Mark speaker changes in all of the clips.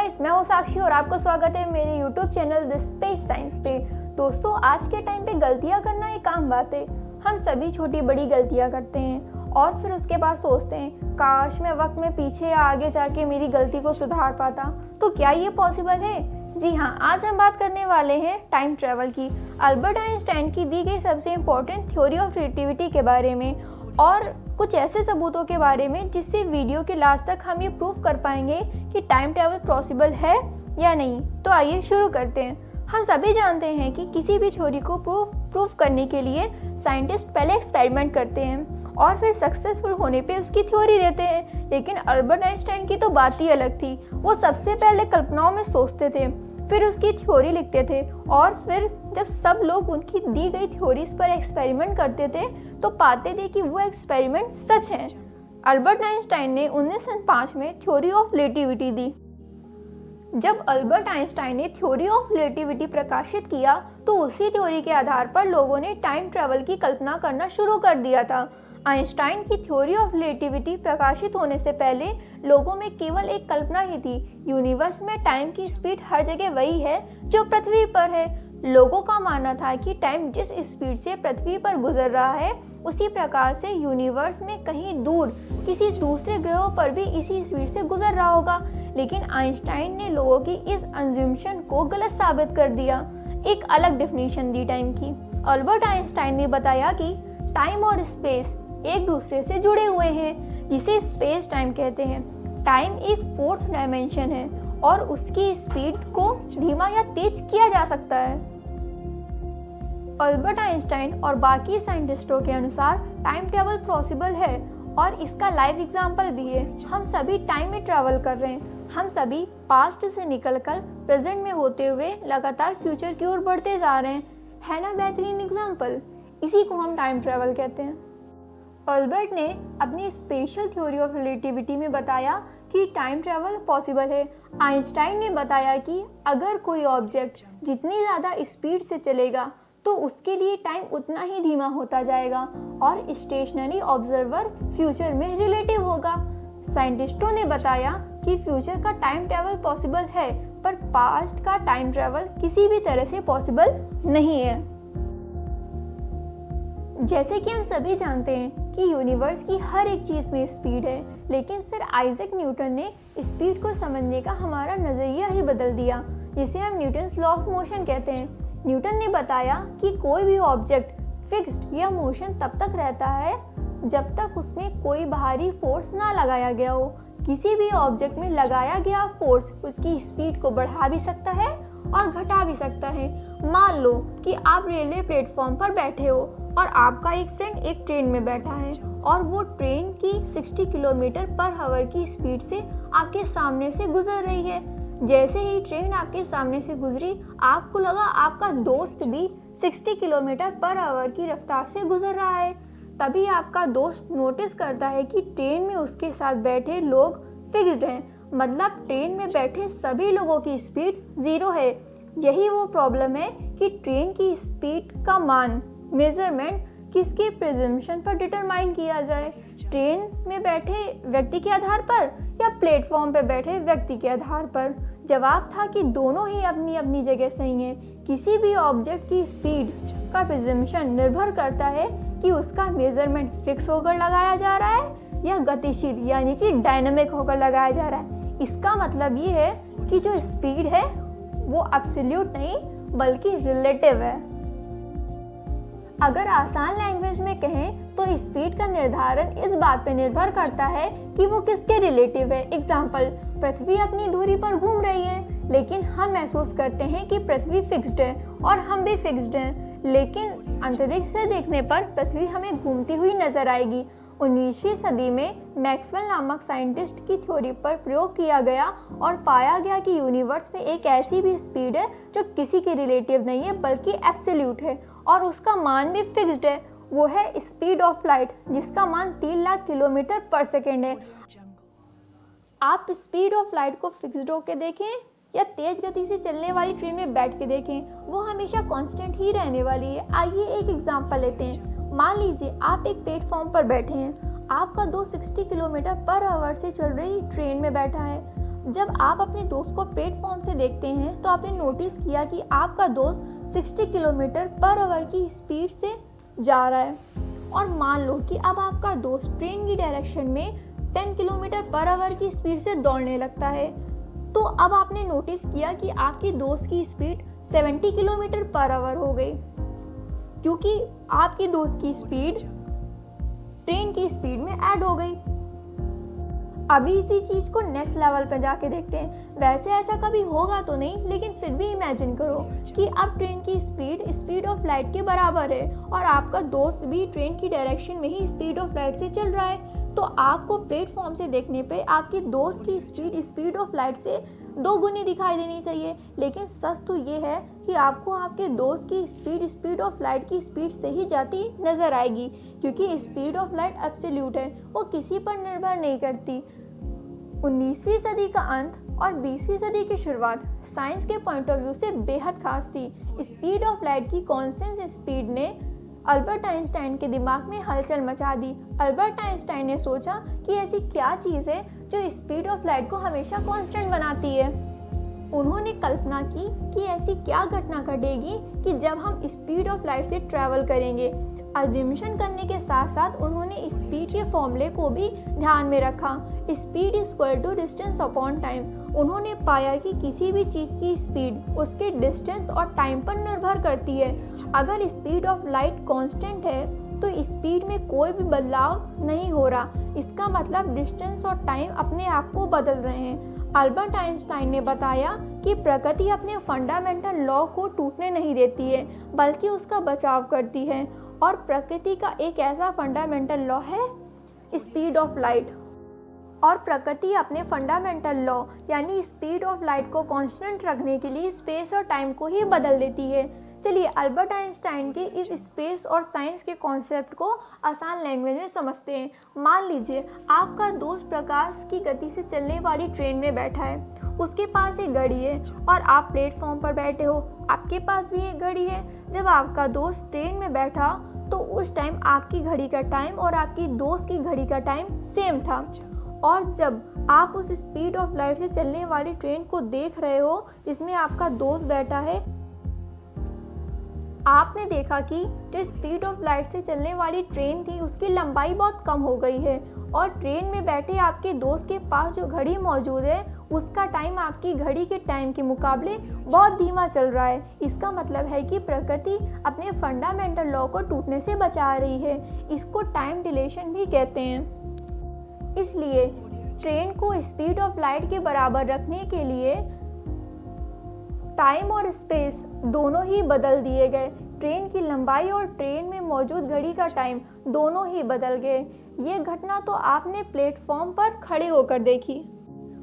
Speaker 1: Guys, मैं हूँ साक्षी और आपका स्वागत है मेरे YouTube channel the space science पे। दोस्तों, आज के टाइम पे गलतियाँ करना एक आम बात है। हम सभी छोटी बड़ी गलतियाँ करते हैं और फिर उसके बाद सोचते हैं काश मैं वक्त में पीछे या आगे जाके मेरी गलती को सुधार पाता। तो क्या ये पॉसिबल है? जी हाँ, आज हम बात करने वाले हैं टाइम ट्रैवल की, अल्बर्ट आइंस्टाइन की दी गई सबसे इम्पोर्टेंट थ्योरी ऑफ रिलेटिविटी के बारे में और कुछ ऐसे सबूतों के बारे में जिससे वीडियो के लास्ट तक हम ये प्रूव कर पाएंगे कि टाइम ट्रैवल पॉसिबल है या नहीं। तो आइए शुरू करते हैं। हम सभी जानते हैं कि किसी भी थ्योरी को प्रूव करने के लिए साइंटिस्ट पहले एक्सपेरिमेंट करते हैं और फिर सक्सेसफुल होने पे उसकी थ्योरी देते हैं। लेकिन अल्बर्ट आइंस्टाइन की तो बात ही अलग थी। वो सबसे पहले कल्पनाओं में सोचते थे, फिर उसकी थ्योरी लिखते थे और फिर जब सब लोग उनकी दी गई थ्योरीज पर एक्सपेरिमेंट करते थे तो पाते थे कि वो एक्सपेरिमेंट सच हैं। अल्बर्ट आइंस्टाइन ने 1905 में थ्योरी ऑफ रिलेटिविटी दी। जब अल्बर्ट आइंस्टाइन ने थ्योरी ऑफ रिलेटिविटी प्रकाशित किया तो उसी थ्योरी के आधार पर लोगों ने टाइम ट्रैवल की कल्पना करना शुरू कर दिया था। आइंस्टाइन की थ्योरी ऑफ रिलेटिविटी प्रकाशित होने से पहले लोगों में केवल एक कल्पना ही थी, यूनिवर्स में टाइम की स्पीड हर जगह वही है जो पृथ्वी पर है। लोगों का मानना था कि टाइम जिस स्पीड से पृथ्वी पर गुजर रहा है उसी प्रकार से यूनिवर्स में कहीं दूर किसी दूसरे ग्रहों पर भी इसी स्पीड से गुजर रहा होगा। लेकिन आइंस्टाइन ने लोगों की इस अज्यूमशन को गलत साबित कर दिया। एक अलग डेफिनेशन दी टाइम की। अल्बर्ट आइंस्टाइन ने बताया कि टाइम और स्पेस एक दूसरे से जुड़े हुए हैं, जिसे स्पेस टाइम कहते हैं। टाइम एक फोर्थ डायमेंशन है और उसकी स्पीड को धीमा या तेज किया जा सकता है। अल्बर्ट आइंस्टाइन और बाकी साइंटिस्टों के अनुसार टाइम ट्रैवल पॉसिबल है और इसका लाइव एग्जांपल भी है। हम सभी टाइम में ट्रैवल कर रहे हैं। हम सभी पास्ट से निकलकर प्रेजेंट में होते हुए लगातार फ्यूचर की ओर बढ़ते जा रहे हैं। है ना बेहतरीन एग्जांपल? इसी को हम टाइम ट्रैवल कहते हैं। अल्बर्ट ने अपनी स्पेशल थ्योरी ऑफ रिलेटिविटी में बताया कि टाइम ट्रैवल पॉसिबल है। आइंस्टाइन ने बताया कि अगर कोई ऑब्जेक्ट जितनी ज़्यादा स्पीड से चलेगा तो उसके लिए टाइम उतना ही धीमा होता जाएगा और स्टेशनरी ऑब्जर्वर फ्यूचर में रिलेटिव होगा। साइंटिस्टों ने बताया कि फ्यूचर का टाइम ट्रैवल पॉसिबल है, पर पास्ट का टाइम ट्रैवल किसी भी तरह से पॉसिबल नहीं है। जैसे कि हम सभी जानते हैं कि यूनिवर्स की हर एक चीज़ में स्पीड है, लेकिन सर आइजैक न्यूटन ने स्पीड को समझने का हमारा नज़रिया ही बदल दिया, जिसे हम न्यूटन्स लॉ ऑफ मोशन कहते हैं। न्यूटन ने बताया कि कोई भी ऑब्जेक्ट फिक्स्ड या मोशन तब तक रहता है जब तक उसमें कोई बाहरी फोर्स ना लगाया गया हो। किसी भी ऑब्जेक्ट में लगाया गया फोर्स उसकी स्पीड को बढ़ा भी सकता है और घटा भी सकता है। मान लो कि आप रेलवे प्लेटफॉर्म पर बैठे हो और आपका एक फ्रेंड एक ट्रेन में बैठा है और वो ट्रेन की 60 किलोमीटर पर आवर की स्पीड से आपके सामने से गुजर रही है। जैसे ही ट्रेन आपके सामने से गुजरी, आपको लगा आपका दोस्त भी 60 किलोमीटर पर आवर की रफ्तार से गुजर रहा है। तभी आपका दोस्त नोटिस करता है कि ट्रेन में उसके साथ बैठे लोग फिक्स्ड हैं, मतलब ट्रेन में बैठे सभी लोगों की स्पीड 0 है। यही वो प्रॉब्लम है कि ट्रेन की स्पीड का मान मेजरमेंट किसके प्रिजम्पशन पर डिटरमाइन किया जाए, ट्रेन में बैठे व्यक्ति के आधार पर या प्लेटफॉर्म पर बैठे व्यक्ति के आधार पर। जवाब था कि दोनों ही अपनी अपनी जगह सही हैं। किसी भी ऑब्जेक्ट की स्पीड का प्रिजम्पशन निर्भर करता है कि उसका मेजरमेंट फिक्स होकर लगाया जा रहा है या गतिशील यानी कि डायनामिक होकर लगाया जा रहा है। इसका मतलब ये है कि जो स्पीड है वो एब्सोल्यूट नहीं बल्कि रिलेटिव है। अगर आसान लैंग्वेज में कहें तो स्पीड का निर्धारण इस बात पर निर्भर करता है कि वो किसके रिलेटिव है। एग्जाम्पल, पृथ्वी अपनी धुरी पर घूम रही है लेकिन हम महसूस करते हैं कि पृथ्वी फिक्स्ड है और हम भी फिक्स्ड हैं, लेकिन अंतरिक्ष से देखने पर पृथ्वी हमें घूमती हुई नजर आएगी। 19वीं सदी में मैक्सवेल नामक साइंटिस्ट की थ्योरी पर प्रयोग किया गया और पाया गया कि यूनिवर्स में एक ऐसी भी स्पीड है जो किसी के रिलेटिव नहीं है बल्कि एब्सोल्यूट है और उसका मान भी फिक्स्ड है। वो है स्पीड ऑफ लाइट, जिसका मान 3 लाख किलोमीटर पर सेकेंड है। आप स्पीड ऑफ लाइट को फिक्स्ड होकर देखें या तेज गति से चलने वाली ट्रेन में बैठ के देखें, वो हमेशा कांस्टेंट ही रहने वाली है। आइए एक एग्जांपल लेते हैं। मान लीजिए आप एक प्लेटफॉर्म पर बैठे हैं, आपका दोस्त 60 किलोमीटर पर आवर से चल रही ट्रेन में बैठा है। जब आप अपने दोस्त को प्लेटफॉर्म से देखते हैं तो आपने नोटिस किया कि आपका दोस्त 60 किलोमीटर पर आवर की स्पीड से जा रहा है, और मान लो कि अब आपका दोस्त ट्रेन की डायरेक्शन में 10 किलोमीटर पर आवर की स्पीड से दौड़ने लगता है, तो अब आपने नोटिस किया कि आपके दोस्त की स्पीड 70 किलोमीटर पर आवर हो गई, क्योंकि आपके दोस्त की स्पीड ट्रेन की स्पीड में ऐड हो गई। अभी इसी चीज को नेक्स्ट लेवल पर जाके देखते हैं। वैसे ऐसा कभी होगा तो नहीं, लेकिन फिर भी इमेजिन करो कि अब ट्रेन की स्पीड ऑफ लाइट के बराबर है और आपका दोस्त भी ट्रेन की डायरेक्शन में ही स्पीड ऑफ लाइट से चल रहा है, तो आपको प्लेटफॉर्म से देखने पे आपके दोस्त की स्पीड ऑफ लाइट से 2 गुनी दिखाई देनी चाहिए। लेकिन सच तो ये है कि आपको आपके दोस्त की स्पीड ऑफ लाइट की स्पीड से ही जाती नजर आएगी, क्योंकि स्पीड ऑफ लाइट एब्सोल्यूट है, वो किसी पर निर्भर नहीं करती। 19वीं सदी का अंत और 20वीं सदी की शुरुआत साइंस के पॉइंट ऑफ व्यू से बेहद खास थी। स्पीड ऑफ लाइट की कॉन्स्टेंट स्पीड ने अल्बर्ट आइंस्टाइन के दिमाग में हलचल मचा दी। अल्बर्ट आइंस्टाइन ने सोचा कि ऐसी क्या चीज़ है जो स्पीड ऑफ लाइट को हमेशा कांस्टेंट बनाती है। उन्होंने कल्पना की कि ऐसी क्या घटना घटेगी कि जब हम स्पीड ऑफ लाइट से ट्रैवल करेंगे। अज्यूमशन करने के साथ साथ उन्होंने स्पीड के फॉर्मूले को भी ध्यान में रखा। Speed is equal to distance upon time. उन्होंने पाया कि किसी भी चीज़ की स्पीड उसके डिस्टेंस और टाइम पर निर्भर करती है। अगर स्पीड ऑफ लाइट कांस्टेंट है तो स्पीड में कोई भी बदलाव नहीं हो रहा, इसका मतलब डिस्टेंस और टाइम अपने आप को बदल रहे हैं। अल्बर्ट आइंस्टाइन ने बताया कि प्रकृति अपने फंडामेंटल लॉ को टूटने नहीं देती है, बल्कि उसका बचाव करती है, और प्रकृति का एक ऐसा फंडामेंटल लॉ है स्पीड ऑफ लाइट। और प्रकृति अपने फंडामेंटल लॉ यानी स्पीड ऑफ लाइट को कांस्टेंट रखने के लिए स्पेस और टाइम को ही बदल देती है। चलिए अल्बर्ट आइंस्टाइन के इस स्पेस और साइंस के कॉन्सेप्ट को आसान लैंग्वेज में समझते हैं। मान लीजिए आपका दोस्त प्रकाश की गति से चलने वाली ट्रेन में बैठा है, उसके पास एक घड़ी है और आप प्लेटफॉर्म पर बैठे हो, आपके पास भी एक घड़ी है। जब आपका दोस्त ट्रेन में बैठा तो उस टाइम आपकी घड़ी का टाइम और आपकी दोस्त की घड़ी का टाइम सेम था, और जब आप उस स्पीड ऑफ लाइट से चलने वाली ट्रेन को देख रहे हो जिसमें आपका दोस्त बैठा है, आपने देखा कि जो स्पीड ऑफ लाइट से चलने वाली ट्रेन थी उसकी लंबाई बहुत कम हो गई है, और ट्रेन में बैठे आपके दोस्त के पास जो घड़ी मौजूद है उसका टाइम आपकी घड़ी के टाइम के मुकाबले बहुत धीमा चल रहा है। इसका मतलब है कि प्रकृति अपने फंडामेंटल लॉ को टूटने से बचा रही है। इसको टाइम डिलेशन भी कहते हैं। इसलिए ट्रेन को स्पीड ऑफ लाइट के बराबर रखने के लिए टाइम और स्पेस दोनों ही बदल दिए गए। ट्रेन की लंबाई और ट्रेन में मौजूद घड़ी का टाइम दोनों ही बदल गए। ये घटना तो आपने प्लेटफॉर्म पर खड़े होकर देखी।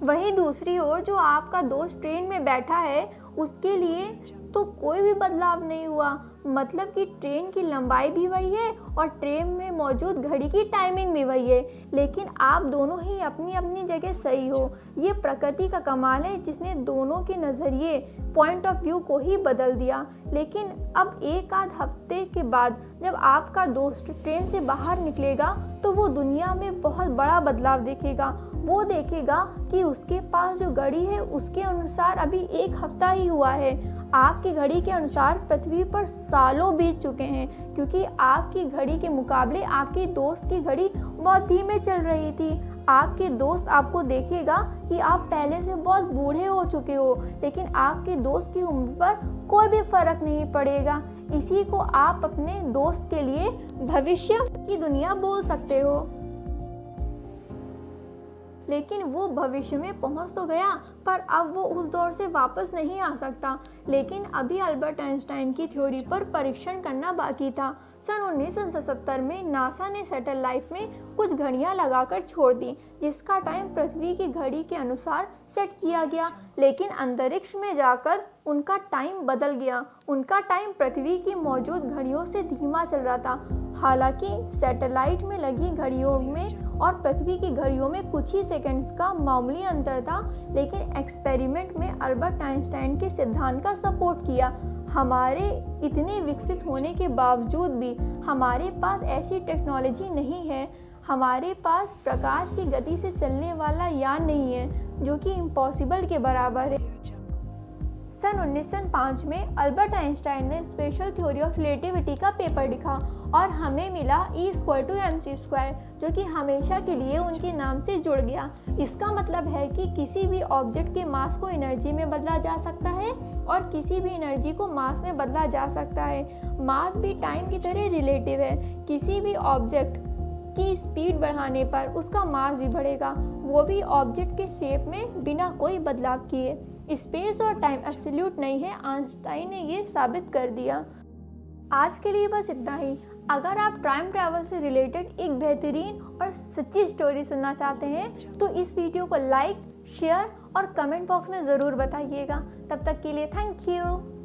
Speaker 1: वहीं दूसरी ओर जो आपका दोस्त ट्रेन में बैठा है उसके लिए तो कोई भी बदलाव नहीं हुआ, मतलब कि ट्रेन की लंबाई भी वही है और ट्रेन में मौजूद घड़ी की टाइमिंग भी वही है, लेकिन आप दोनों ही अपनी अपनी जगह सही हो। ये प्रकृति का कमाल है जिसने दोनों के नज़रिए पॉइंट ऑफ व्यू को ही बदल दिया। लेकिन अब एक आध हफ्ते के बाद जब आपका दोस्त ट्रेन से बाहर निकलेगा तो वो दुनिया में बहुत बड़ा बदलाव देखेगा। वो देखेगा कि उसके पास जो घड़ी है उसके अनुसार अभी एक हफ्ता ही हुआ है। आपकी घड़ी के अनुसार पृथ्वी पर सालों बीत चुके हैं, क्योंकि आपकी घड़ी के मुकाबले आपकी दोस्त की घड़ी बहुत धीमे चल रही थी। आपके दोस्त आपको देखेगा कि आप पहले से बहुत बूढ़े हो चुके हो, लेकिन आपके दोस्त की उम्र पर कोई भी फर्क नहीं पड़ेगा। इसी को आप अपने दोस्त के लिए भविष्य की दुनिया बोल सकते हो। लेकिन वो भविष्य में पहुंच तो गया, पर अब वो उस दौर से वापस नहीं आ सकता। लेकिन अभी अल्बर्ट आइंस्टाइन की थ्योरी पर परीक्षण करना बाकी था। सन 1977 में नासा ने सैटेलाइट में कुछ घड़ियां लगाकर छोड़ दी, जिसका टाइम पृथ्वी की घड़ी के अनुसार सेट किया गया। लेकिन अंतरिक्ष में जाकर उनका टाइम बदल गया। उनका टाइम पृथ्वी की मौजूद घड़ियों से धीमा चल रहा था। हालांकि सैटेलाइट में लगी घड़ियों में और पृथ्वी की घड़ियों में कुछ ही सेकंड्स का मामूली अंतर था, लेकिन एक्सपेरिमेंट में अल्बर्ट आइंस्टाइन के सिद्धांत का सपोर्ट किया। हमारे इतने विकसित होने के बावजूद भी हमारे पास ऐसी टेक्नोलॉजी नहीं है। हमारे पास प्रकाश की गति से चलने वाला यान नहीं है जो कि इम्पॉसिबल के बराबर है। सन 1905 में अल्बर्ट आइंस्टाइन ने स्पेशल थ्योरी ऑफ रिलेटिविटी का पेपर लिखा और हमें मिला E=mc², जो कि हमेशा के लिए उनके नाम से जुड़ गया। इसका मतलब है कि किसी भी ऑब्जेक्ट के मास को एनर्जी में बदला जा सकता है और किसी भी एनर्जी को मास में बदला जा सकता है। मास भी टाइम की तरह रिलेटिव है। किसी भी ऑब्जेक्ट की स्पीड बढ़ाने पर उसका मास भी बढ़ेगा, वो भी ऑब्जेक्ट के शेप में बिना कोई बदलाव किए। स्पेस और टाइम एब्सोल्यूट नहीं है, आइंस्टाइन ने ये साबित कर दिया। आज के लिए बस इतना ही। अगर आप टाइम ट्रैवल से रिलेटेड एक बेहतरीन और सच्ची स्टोरी सुनना चाहते हैं तो इस वीडियो को लाइक, शेयर और कमेंट बॉक्स में ज़रूर बताइएगा। तब तक के लिए थैंक यू।